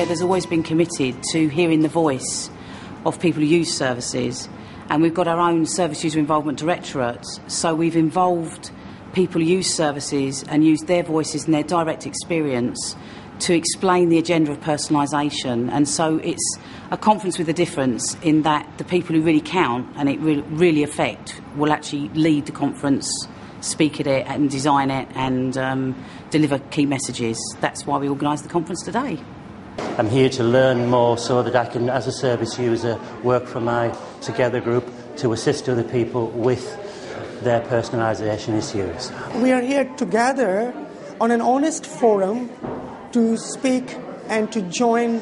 has always been committed to hearing the voice of people who use services, and we've got our own Service User Involvement Directorate, so we've involved people who use services and use their voices and their direct experience to explain the agenda of personalisation. And so it's a conference with a difference in that the people who really count and it really affect will actually lead the conference, speak at it and design it and deliver key messages. That's why we organise the conference today. I'm here to learn more so that I can, as a service user, work for my Together group to assist other people with their personalisation issues. We are here together on an honest forum to speak and to join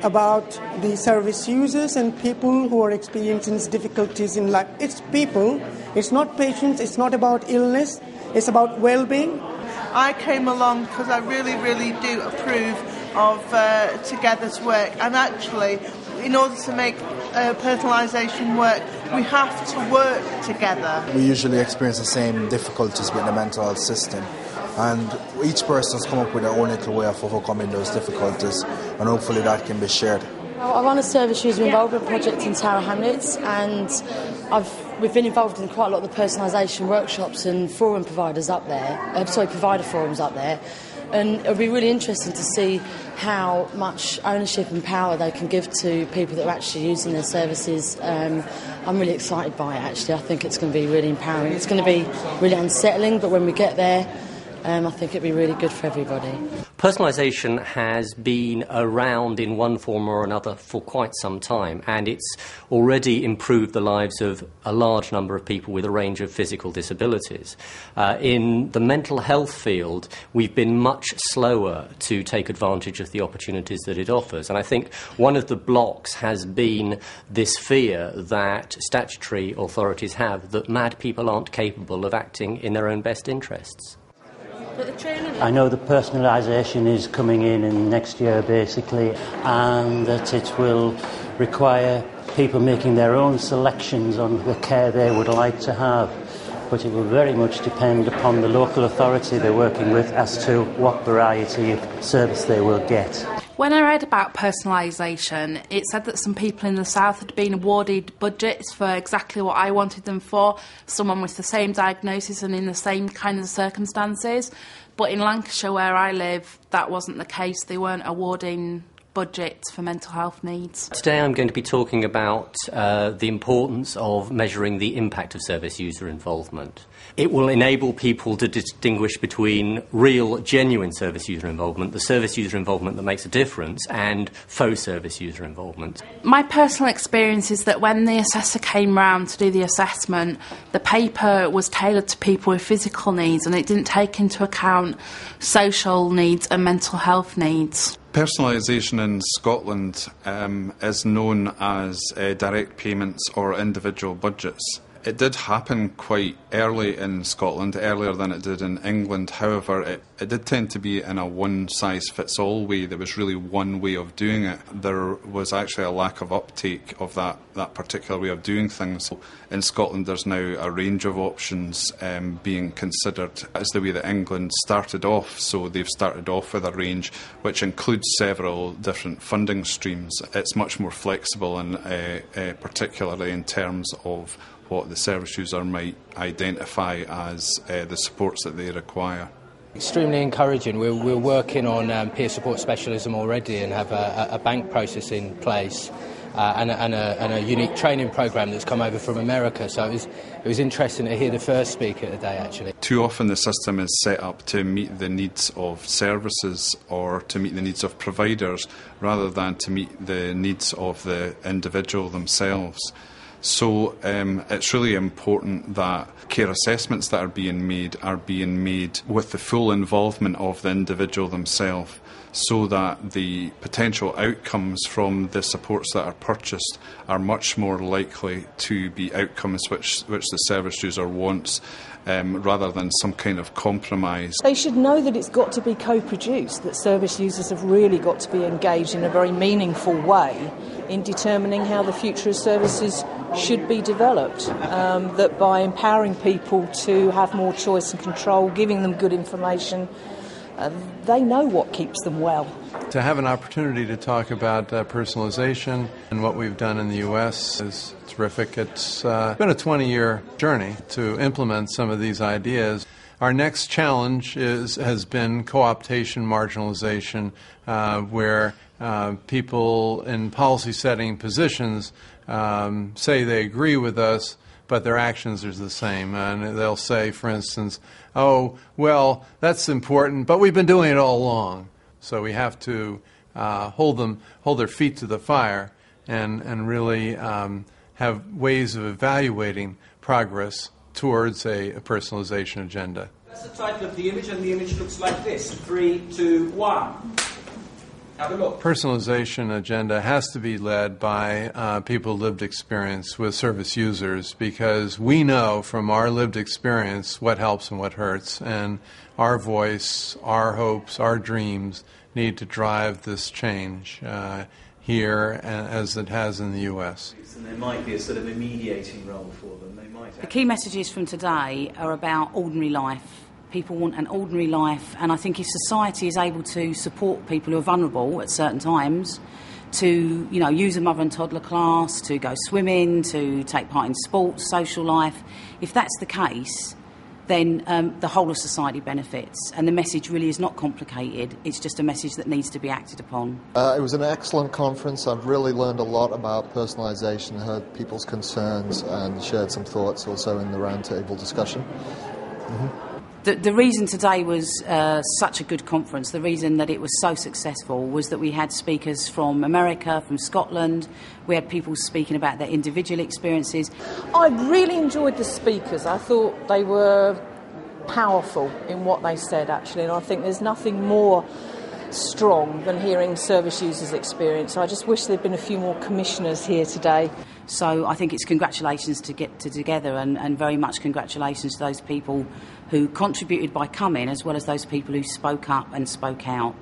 about the service users and people who are experiencing difficulties in life. It's people, it's not patients, it's not about illness, it's about well-being. I came along because I really, really do approve of Together's work, and actually in order to make personalisation work, we have to work together. We usually experience the same difficulties with the mental health system, and each person has come up with their own little way of overcoming those difficulties, and hopefully that can be shared. I run a service user involvement project in Tower Hamlets, and we've been involved in quite a lot of the personalisation workshops and forum providers up there, provider forums up there. And it'll be really interesting to see how much ownership and power they can give to people that are actually using their services. I'm really excited by it, actually. I think it's going to be really empowering. It's going to be really unsettling, but when we get there, I think it'll be really good for everybody. Personalisation has been around in one form or another for quite some time, and it's already improved the lives of a large number of people with a range of physical disabilities. In the mental health field, we've been much slower to take advantage of the opportunities that it offers, and I think one of the blocks has been this fear that statutory authorities have that mad people aren't capable of acting in their own best interests. I know that personalisation is coming in next year basically, and that it will require people making their own selections on the care they would like to have, but it will very much depend upon the local authority they're working with as to what variety of service they will get. When I read about personalisation, it said that some people in the south had been awarded budgets for exactly what I wanted them for, someone with the same diagnosis and in the same kind of circumstances. But in Lancashire, where I live, that wasn't the case. They weren't awarding budgets for mental health needs. Today I'm going to be talking about the importance of measuring the impact of service user involvement. It will enable people to distinguish between real, genuine service user involvement, the service user involvement that makes a difference, and faux service user involvement. My personal experience is that when the assessor came round to do the assessment, the paper was tailored to people with physical needs and it didn't take into account social needs and mental health needs. Personalisation in Scotland is known as direct payments or individual budgets. It did happen quite early in Scotland, earlier than it did in England. However, it did tend to be in a one-size-fits-all way. There was really one way of doing it. There was actually a lack of uptake of that particular way of doing things. In Scotland, there's now a range of options being considered. It's the way that England started off, so they've started off with a range which includes several different funding streams. It's much more flexible, and particularly in terms of what the service user might identify as the supports that they require. Extremely encouraging. We're working on peer support specialism already and have a bank process in place and a unique training programme that's come over from America. So it was interesting to hear the first speaker today, actually. Too often the system is set up to meet the needs of services or to meet the needs of providers rather than to meet the needs of the individual themselves. So it's really important that care assessments that are being made with the full involvement of the individual themselves, so that the potential outcomes from the supports that are purchased are much more likely to be outcomes which the service user wants, rather than some kind of compromise. They should know that it's got to be co-produced, that service users have really got to be engaged in a very meaningful way in determining how the future of services should be developed, that by empowering people to have more choice and control, giving them good information, they know what keeps them well. To have an opportunity to talk about personalization and what we've done in the U.S. is terrific. It's been a 20-year journey to implement some of these ideas. Our next challenge has been co-optation marginalization, where people in policy-setting positions say they agree with us, but their actions are the same. And they'll say, for instance, oh, well, that's important, but we've been doing it all along. So we have to hold their feet to the fire and really have ways of evaluating progress towards a personalization agenda. That's the title of the image, and the image looks like this. 3, 2, 1. Have a look. Personalization agenda has to be led by people with lived experience with service users, because we know from our lived experience what helps and what hurts, and our voice, our hopes, our dreams need to drive this change here as it has in the U.S. And there might be a sort of a mediating role for them. The key messages from today are about ordinary life. People want an ordinary life, and I think if society is able to support people who are vulnerable at certain times to, use a mother and toddler class, to go swimming, to take part in sports, social life, if that's the case, then the whole of society benefits. And the message really is not complicated. It's just a message that needs to be acted upon. It was an excellent conference. I've really learned a lot about personalisation, heard people's concerns and shared some thoughts also in the roundtable discussion. Mm-hmm. The reason today was such a good conference, the reason that it was so successful, was that we had speakers from America, from Scotland. We had people speaking about their individual experiences. I really enjoyed the speakers. I thought they were powerful in what they said, actually, and I think there's nothing more strong than hearing service users' experience. I just wish there'd been a few more commissioners here today. So I think it's congratulations to get together, and very much congratulations to those people who contributed by coming, as well as those people who spoke up and spoke out.